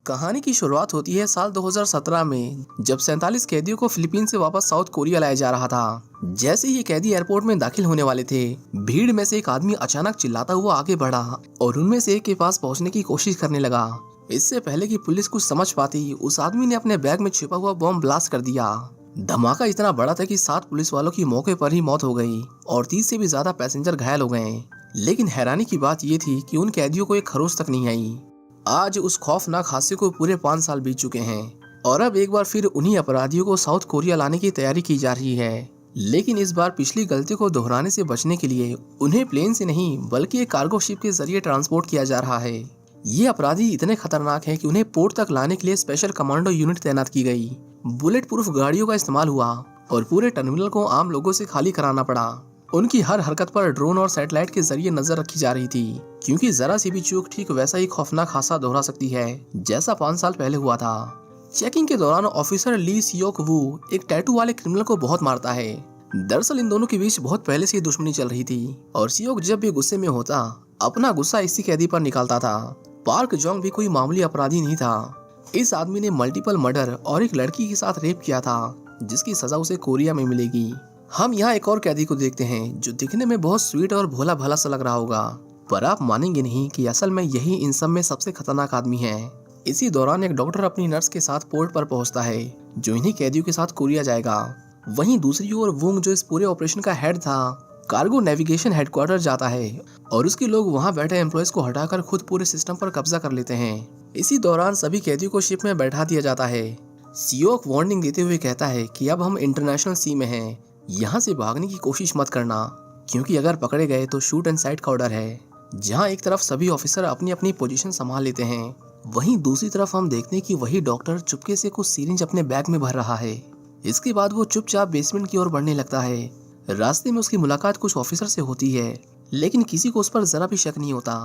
कहानी की शुरुआत होती है साल 2017 में, जब 47 कैदियों को फिलीपींस से वापस साउथ कोरिया लाया जा रहा था। जैसे ही ये कैदी एयरपोर्ट में दाखिल होने वाले थे, भीड़ में से एक आदमी अचानक चिल्लाता हुआ आगे बढ़ा और उनमें से एक के पास पहुंचने की कोशिश करने लगा। इससे पहले कि पुलिस कुछ समझ पाती, उस आदमी ने अपने बैग में छिपा हुआ बम ब्लास्ट कर दिया। धमाका इतना बड़ा था कि 7 पुलिस वालों की मौके पर ही मौत हो गई और 30 से भी ज्यादा पैसेंजर घायल हो गए। लेकिन हैरानी की बात यह थी कि उन कैदियों को एक खरोच तक नहीं आई। आज उस खौफनाक हादसे को पूरे 5 साल बीत चुके हैं और अब एक बार फिर उन्हीं अपराधियों को साउथ कोरिया लाने की तैयारी की जा रही है। लेकिन इस बार पिछली गलती को दोहराने से बचने के लिए उन्हें प्लेन से नहीं बल्कि एक कार्गो शिप के जरिए ट्रांसपोर्ट किया जा रहा है। ये अपराधी इतने खतरनाक हैं कि उन्हें पोर्ट तक लाने के लिए स्पेशल कमांडो यूनिट तैनात की गई। बुलेट प्रूफ गाड़ियों का इस्तेमाल हुआ और पूरे टर्मिनल को आम लोगों से खाली कराना पड़ा। उनकी हर हरकत पर ड्रोन और सैटेलाइट के जरिए नजर रखी जा रही थी, क्योंकि जरा सी भी चूक ठीक वैसा ही खौफनाक हादसा दोहरा सकती है जैसा 5 साल पहले हुआ था। चेकिंग के दौरान ऑफिसर ली सियोक वू एक टैटू वाले क्रिमिनल को बहुत मारता है। दरअसल इन दोनों के बीच बहुत पहले से दुश्मनी चल रही थी और सियोक जब भी गुस्से में होता, अपना गुस्सा इसी कैदी पर निकालता था। पार्क जोंग भी कोई मामूली अपराधी नहीं था। इस आदमी ने मल्टीपल मर्डर और एक लड़की के साथ रेप किया था, जिसकी सजा उसे कोरिया में मिलेगी। हम यहाँ एक और कैदी को देखते हैं जो दिखने में बहुत स्वीट और भोला भाला सा लग रहा होगा, पर आप मानेंगे नहीं कि असल में यही इन सब में सबसे खतरनाक आदमी है। इसी दौरान एक डॉक्टर अपनी नर्स के साथ पोर्ट पर पहुंचता है, जो इन्हीं कैदियों के साथ कोरिया जाएगा। वहीं दूसरी ओर वुंग, जो इस पूरे ऑपरेशन का हेड था, कार्गो नेविगेशन हेडक्वार्टर जाता है और उसके लोग वहां बैठे एम्प्लॉयज को हटाकर खुद पूरे सिस्टम पर कब्जा कर लेते हैं। इसी दौरान सभी कैदियों को शिप में बैठा दिया जाता है। सियोक वार्निंग देते हुए कहता है कि अब हम इंटरनेशनल सी में हैं, यहाँ से भागने की कोशिश मत करना, क्योंकि अगर पकड़े गए तो शूट एंड साइट का ऑर्डर है। जहाँ एक तरफ सभी ऑफिसर अपनी अपनी पोजीशन संभाल लेते हैं, वहीं दूसरी तरफ हम देखते हैं कि वही डॉक्टर चुपके से कुछ सिरिंज अपने बैग में भर रहा है। इसके बाद वो चुपचाप बेसमेंट की ओर बढ़ने लगता है। रास्ते में उसकी मुलाकात कुछ ऑफिसर से होती है, लेकिन किसी को उस पर जरा भी शक नहीं होता।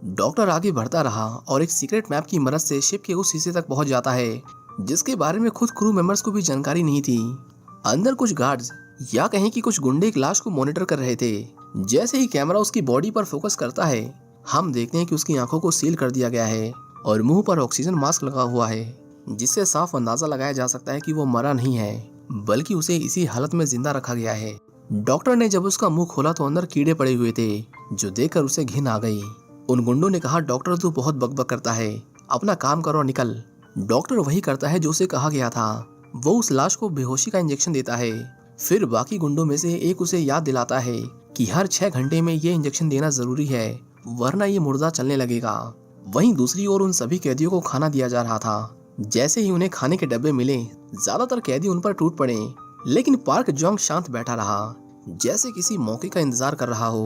डॉक्टर आगे बढ़ता रहा और एक सीक्रेट मैप की मदद से शिप के उस हिस्से तक पहुंच जाता है, जिसके बारे में खुद क्रू मेंबर्स को भी जानकारी नहीं थी। अंदर कुछ गार्ड्स या कहें कि कुछ गुंडे एक लाश को मॉनिटर कर रहे थे। जैसे ही कैमरा उसकी बॉडी पर फोकस करता है, हम देखते हैं कि उसकी आंखों को सील कर दिया गया है और मुंह पर ऑक्सीजन मास्क लगा हुआ है, जिससे साफ अंदाजा लगाया जा सकता है कि वो मरा नहीं है, बल्कि उसे इसी हालत में जिंदा रखा गया है। डॉक्टर ने जब उसका मुंह खोला तो अंदर कीड़े पड़े हुए थे, जो देखकर उसे घिन आ गई। उन गुंडों ने कहा, डॉक्टर तू बहुत बकबक करता है, अपना काम करो और निकल। डॉक्टर वही करता है जो उसे कहा गया था। वो उस लाश को बेहोशी का इंजेक्शन देता है। फिर बाकी गुंडों में से एक उसे याद दिलाता है कि हर 6 घंटे में ये इंजेक्शन देना जरूरी है, वरना ये मुर्दा चलने लगेगा। वहीं दूसरी ओर उन सभी कैदियों को खाना दिया जा रहा था। जैसे ही उन्हें खाने के डब्बे मिले, ज्यादातर कैदी उन पर टूट पड़े, लेकिन पार्क जोंग शांत बैठा रहा, जैसे किसी मौके का इंतजार कर रहा हो।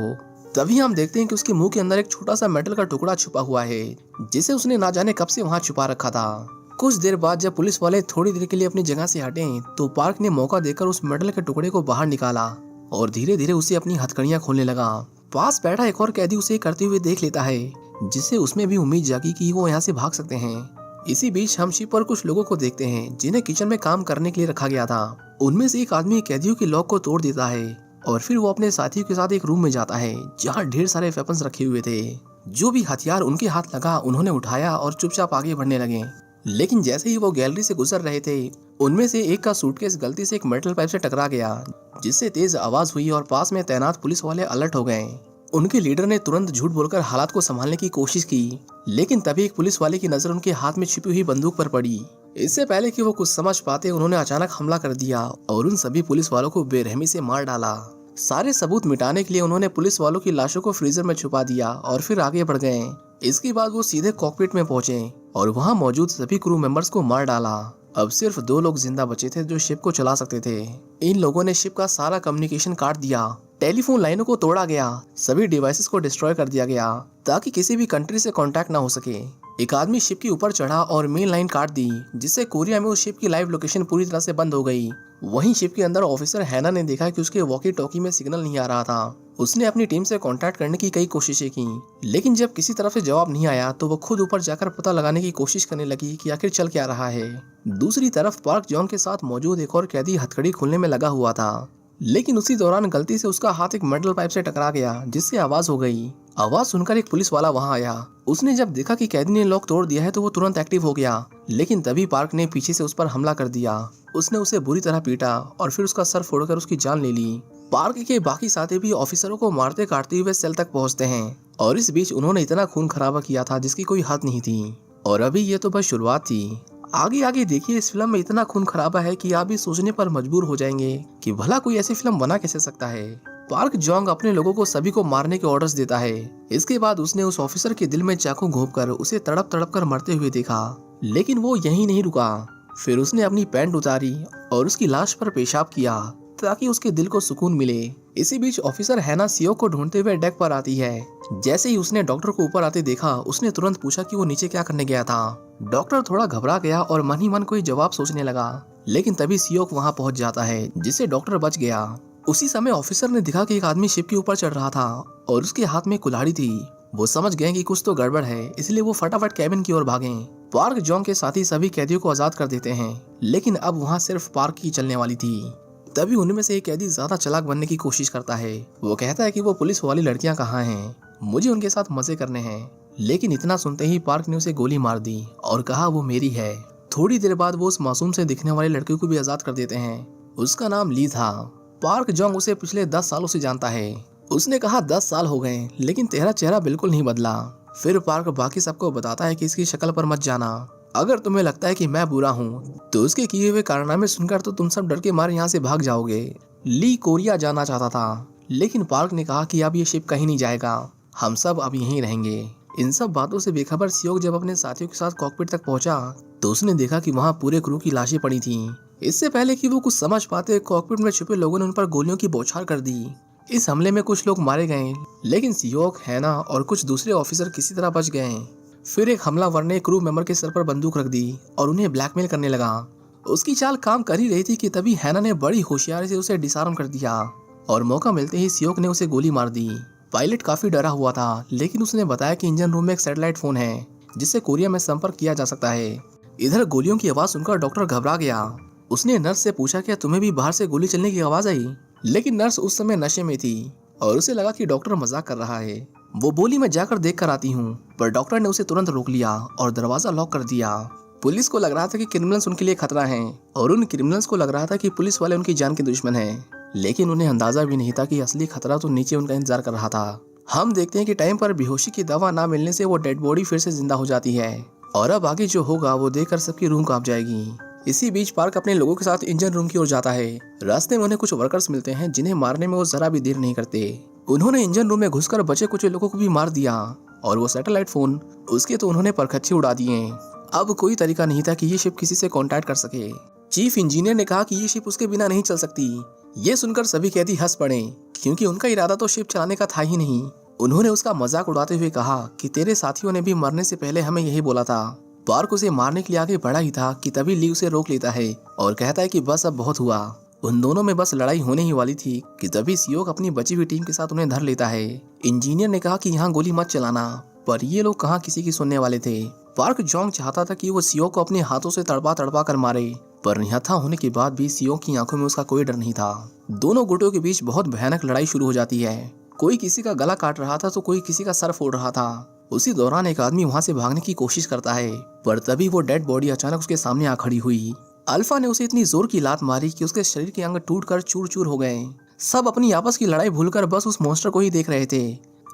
तभी हम देखते हैं कि उसके मुंह के अंदर एक छोटा सा मेटल का टुकड़ा छुपा हुआ है, जिसे उसने ना जाने कब से वहां छुपा रखा था। कुछ देर बाद जब पुलिस वाले थोड़ी देर के लिए अपनी जगह से हटे, तो पार्क ने मौका देकर उस मेटल के टुकड़े को बाहर निकाला और धीरे धीरे उसे अपनी हथकड़ियां खोलने लगा। पास बैठा एक और कैदी उसे करते हुए देख लेता है, जिससे उसमें भी उम्मीद जागी कि वो यहाँ से भाग सकते हैं। इसी बीच हम शिप पर कुछ लोगों को देखते हैं, जिन्हें किचन में काम करने के लिए रखा गया था। उनमें से एक आदमी कैदियों के लॉक को तोड़ देता है और फिर वो अपने साथियों के साथ एक रूम में जाता है, जहाँ ढेर सारे वेपन्स रखे हुए थे। जो भी हथियार उनके हाथ लगा, उन्होंने उठाया और चुपचाप आगे बढ़ने लगे। लेकिन जैसे ही वो गैलरी से गुजर रहे थे, उनमें से एक का सूटकेस गलती से एक मेटल पाइप से टकरा गया, जिससे तेज आवाज हुई और पास में तैनात पुलिस वाले अलर्ट हो गए। उनके लीडर ने तुरंत झूठ बोलकर हालात को संभालने की कोशिश की, लेकिन तभी एक पुलिस वाले की नजर उनके हाथ में छिपी हुई बंदूक पर पड़ी। इससे पहले कि वो कुछ समझ पाते, उन्होंने अचानक हमला कर दिया और उन सभी पुलिस वालों को बेरहमी से मार डाला। सारे सबूत मिटाने के लिए उन्होंने पुलिस वालों की लाशों को फ्रीजर में छुपा दिया और फिर आगे बढ़ गए। इसके बाद वो सीधे कॉकपिट में पहुंचे और वहां मौजूद सभी क्रू मेंबर्स को मार डाला। अब सिर्फ 2 लोग जिंदा बचे थे जो शिप को चला सकते थे। इन लोगों ने शिप का सारा कम्युनिकेशन काट दिया, टेलीफोन लाइनों को तोड़ा गया, सभी डिवाइसेस को डिस्ट्रॉय कर दिया गया ताकि किसी भी कंट्री से कांटेक्ट ना हो सके। एक आदमी शिप के ऊपर चढ़ा और मेन लाइन काट दी, जिससे कोरिया में उस शिप की लाइव लोकेशन पूरी तरह से बंद हो गई। वहीं शिप के अंदर ऑफिसर हैना ने देखा कि उसके वॉकी टॉकी में सिग्नल नहीं आ रहा था। उसने अपनी टीम से कांटेक्ट करने की कई कोशिशें की, लेकिन जब किसी तरफ से जवाब नहीं आया तो वो खुद ऊपर जाकर पता लगाने की कोशिश करने लगी कि आखिर चल क्या रहा है। दूसरी तरफ पार्क जोंग के साथ मौजूद एक और कैदी हथकड़ी खोलने में लगा हुआ था, लेकिन उसी दौरान गलती से उसका हाथ एक मेटल पाइप से टकरा गया, जिससे आवाज हो गई आवाज सुनकर एक पुलिस वाला वहां आया। उसने जब देखा कि कैदी ने लॉक तोड़ दिया है तो वो तुरंत एक्टिव हो गया, लेकिन तभी पार्क ने पीछे से उस पर हमला कर दिया। उसने उसे बुरी तरह पीटा और फिर उसका सर फोड़कर उसकी जान ले ली। पार्क के बाकी साथी भी ऑफिसरों को मारते काटते हुए सेल तक पहुंचते हैं और इस बीच उन्होंने इतना खून खराबा किया था जिसकी कोई हद नहीं थी। और अभी ये तो बस शुरुआत थी। आगे आगे देखिए, इस फिल्म में इतना खून खराबा है कि आप भी सोचने पर मजबूर हो जाएंगे कि भला कोई ऐसी फिल्म बना कैसे सकता है। पार्क जोंग अपने लोगों को सभी को मारने के ऑर्डर्स देता है। इसके बाद उसने उस ऑफिसर के दिल में चाकू घोंपकर उसे तड़प तड़प कर मरते हुए देखा, लेकिन वो यहीं नहीं रुका। फिर उसने अपनी पैंट उतारी और उसकी लाश पर पेशाब किया ताकि उसके दिल को सुकून मिले। इसी बीच ऑफिसर हैना सियोक को ढूंढते हुए डेक पर आती है। जैसे ही उसने डॉक्टर को ऊपर आते देखा, उसने तुरंत पूछा कि वो नीचे क्या करने गया था। डॉक्टर थोड़ा घबरा गया और मन ही मन कोई जवाब सोचने लगा, लेकिन तभी सियोक वहां पहुंच जाता है, जिससे डॉक्टर बच गया। उसी समय ऑफिसर ने देखा कि एक आदमी शिप के ऊपर चढ़ रहा था और उसके हाथ में कुल्हाड़ी थी। वो समझ गए कि कुछ तो गड़बड़ है, इसलिए वो फटाफट कैबिन की ओर भागे। पार्क जोंग के साथी सभी कैदियों को आजाद कर देते हैं, लेकिन अब वहाँ सिर्फ पार्क ही चलने वाली थी। तभी उनमें से एक कैदी ज्यादा चालाक बनने की कोशिश करता है। वो कहता है कि वो पुलिस वाली लड़कियां कहाँ हैं, मुझे उनके साथ मजे करने हैं। लेकिन इतना सुनते ही पार्क ने उसे गोली मार दी और कहा वो मेरी है। थोड़ी देर बाद वो उस मासूम से दिखने वाले लड़के को भी आजाद कर देते हैं। उसका नाम ली था। पार्क जोंग उसे पिछले 10 सालों से जानता है। उसने कहा 10 साल हो गए, लेकिन तेरा चेहरा बिल्कुल नहीं बदला। फिर पार्क बाकी सबको बताता है कि इसकी शक्ल पर मत जाना। अगर तुम्हें लगता है कि मैं बुरा हूँ तो उसके किए हुए कारनामे सुनकर तो तुम सब डर के मारे यहाँ से भाग जाओगे। ली कोरिया जाना चाहता था, लेकिन पार्क ने कहा कि अब ये शिप कहीं नहीं जाएगा, हम सब अब यहीं रहेंगे। इन सब बातों से बेखबर सियोक जब अपने साथियों के साथ कॉकपिट तक पहुंचा तो उसने देखा कि वहाँ पूरे क्रू की लाशें पड़ी थीं। इससे पहले कि वो कुछ समझ पाते, कॉकपिट में छुपे लोगों ने उन पर गोलियों की बौछार कर दी। इस हमले में कुछ लोग मारे गए, लेकिन सियोक, हैना और कुछ दूसरे ऑफिसर किसी तरह बच गए। फिर एक हमलावर ने क्रू मेंबर के सर पर बंदूक रख दी और उन्हें ब्लैकमेल करने लगा। उसकी चाल काम कर ही रही थी कि तभी हैना ने बड़ी होशियारी से उसे डिसआर्म कर दिया और मौका मिलते ही सियोक ने उसे गोली मार दी। पायलट काफी डरा हुआ था, लेकिन उसने बताया कि इंजन रूम में एक सैटेलाइट फोन है जिससे कोरिया में संपर्क किया जा सकता है। इधर गोलियों की आवाज सुनकर डॉक्टर घबरा गया। उसने नर्स से पूछा क्या तुम्हें भी बाहर से गोली चलने की आवाज आई, लेकिन नर्स उस समय नशे में थी और उसे लगा कि डॉक्टर मजाक कर रहा है। वो बोली मैं जाकर देख कर आती हूँ, पर डॉक्टर ने उसे तुरंत रोक लिया और दरवाजा लॉक कर दिया। पुलिस को लग रहा था कि क्रिमिनल्स उनके लिए खतरा हैं और उन क्रिमिनल्स को लग रहा था कि पुलिस वाले उनकी जान के दुश्मन हैं, लेकिन उन्हें अंदाजा भी नहीं था कि असली खतरा तो नीचे उनका इंतजार कर रहा था। हम देखते हैं कि टाइम पर बेहोशी की दवा ना मिलने से वो डेड बॉडी फिर से जिंदा हो जाती है और अब आगे जो होगा वो देखकर सबकी रूह कांप जाएगी। इसी बीच पार्क अपने लोगों के साथ इंजन रूम की ओर जाता है। रास्ते में उन्हें कुछ वर्कर्स मिलते हैं जिन्हें मारने में वो जरा भी देर नहीं करते। उन्होंने इंजन रूम में घुसकर बचे कुछ लोगों को भी मार दिया और वो सैटेलाइट फोन, उसके तो उन्होंने परखच्चे उड़ा दिए। अब कोई तरीका नहीं था कि ये शिप किसी से कांटेक्ट कर सके। चीफ इंजीनियर ने कहा कि ये शिप उसके बिना नहीं चल सकती। ये सुनकर सभी कैदी हंस पड़े, क्योंकि उनका इरादा तो शिप चलाने का था ही नहीं। उन्होंने उसका मजाक उड़ाते हुए कहा कि तेरे साथियों ने भी मरने से पहले हमें यही बोला था। पार्क उसे मारने के लिए आगे बढ़ा ही था कि तभी ली उसे रोक लेता है और कहता है कि बस अब बहुत हुआ। उन दोनों में बस लड़ाई होने ही वाली थी कि तभी सियोक अपनी बची हुई टीम के साथ उन्हें धर लेता है। इंजीनियर ने कहा कि यहाँ गोली मत चलाना, पर ये लोग कहाँ किसी की सुनने वाले थे। पार्क जोंग चाहता था कि वो सियोक को अपने हाथों से तड़पा तड़पा कर मारे, पर निहत्था होने के बाद भी सियोक की आंखों में उसका कोई डर नहीं था। दोनों गुटों के बीच बहुत भयानक लड़ाई शुरू हो जाती है। कोई किसी का गला काट रहा था तो कोई किसी का सर फोड़ रहा था। उसी दौरान एक आदमी वहाँ से भागने की कोशिश करता है, पर तभी वो डेड बॉडी अचानक उसके सामने आ खड़ी हुई। अल्फा ने उसे इतनी जोर की लात मारी कि उसके शरीर के अंग टूटकर चूर चूर हो गए। सब अपनी आपस की लड़ाई भूलकर बस उस मॉन्स्टर को ही देख रहे थे।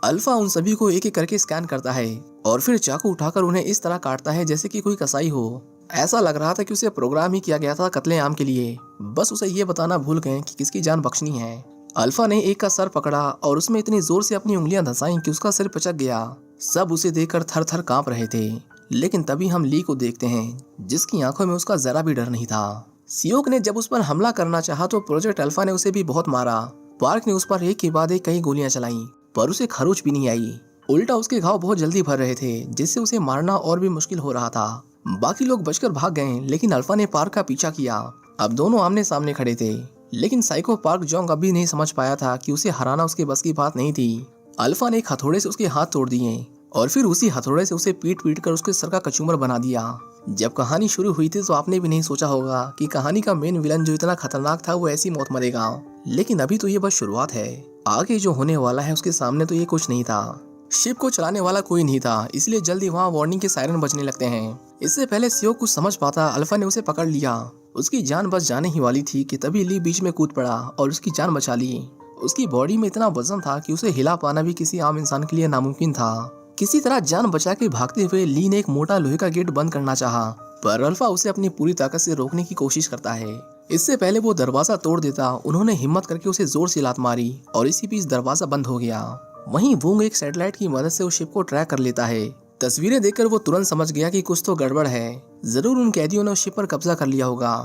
अल्फा उन सभी को एक एक करके स्कैन करता है और फिर चाकू उठाकर उन्हें इस तरह काटता है जैसे कि कोई कसाई हो। ऐसा लग रहा था कि उसे प्रोग्राम ही किया गया था कत्लेआम के लिए। बस उसे ये बताना भूल गए कि किसकी जान बख्शनी है। अल्फा ने एक का सर पकड़ा और उसमें इतनी जोर से अपनी उंगलियां धंसाई कि उसका सिर पिचक गया। सब उसे देखकर थर थर कांप रहे थे, लेकिन तभी हम ली को देखते हैं, जिसकी आंखों में उसका जरा भी डर नहीं था। सियोक ने जब उस पर हमला करना चाहा तो प्रोजेक्ट अल्फा ने उसे भी बहुत मारा। पार्क ने उस पर एक के बाद एक कई गोलियां चलाई, पर उसे खरोच भी नहीं आई। उल्टा उसके घाव बहुत जल्दी भर रहे थे, जिससे उसे मारना और भी मुश्किल हो रहा था। बाकी लोग बचकर भाग गए, लेकिन अल्फा ने पार्क का पीछा किया। अब दोनों आमने सामने खड़े थे, लेकिन साइको पार्क जोंग अभी नहीं समझ पाया था कि उसे हराना उसके बस की बात नहीं थी। अल्फा ने एक हथौड़े से उसके हाथ तोड़ दिए और फिर उसी हथौड़े से उसे पीट पीट कर उसके सर का कचूमर बना दिया। जब कहानी शुरू हुई थी तो आपने भी नहीं सोचा होगा कि कहानी का मेन विलन जो इतना खतरनाक था वो ऐसी मौत मरेगा, लेकिन अभी तो ये बस शुरुआत है। आगे जो होने वाला है उसके सामने तो ये कुछ नहीं था। शिप को चलाने वाला कोई नहीं था, इसलिए जल्दी वहाँ वार्निंग के सायरन बजने लगते हैं। इससे पहले सियो कुछ समझ पाता, अल्फा ने उसे पकड़ लिया। उसकी जान बच जाने ही वाली थी कि तभी ली बीच में कूद पड़ा और उसकी जान बचा ली। उसकी बॉडी में इतना वजन था कि उसे हिला पाना भी किसी आम इंसान के लिए नामुमकिन था। किसी तरह जान बचा के भागते हुए ली ने एक मोटा लोहे का गेट बंद करना चाहा, पर अल्फा उसे अपनी पूरी ताकत से रोकने की कोशिश करता है। इससे पहले वो दरवाजा तोड़ देता, उन्होंने हिम्मत करके उसे जोर से लात मारी और इसी बीच दरवाजा बंद हो गया। वहीं वोंग एक सैटेलाइट की मदद से उस शिप को ट्रैक कर लेता है। तस्वीरें देखकर वो तुरंत समझ गया कि कुछ तो गड़बड़ है। जरूर उन कैदियों ने उस शिप पर कब्जा कर लिया होगा।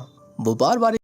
वो बार बार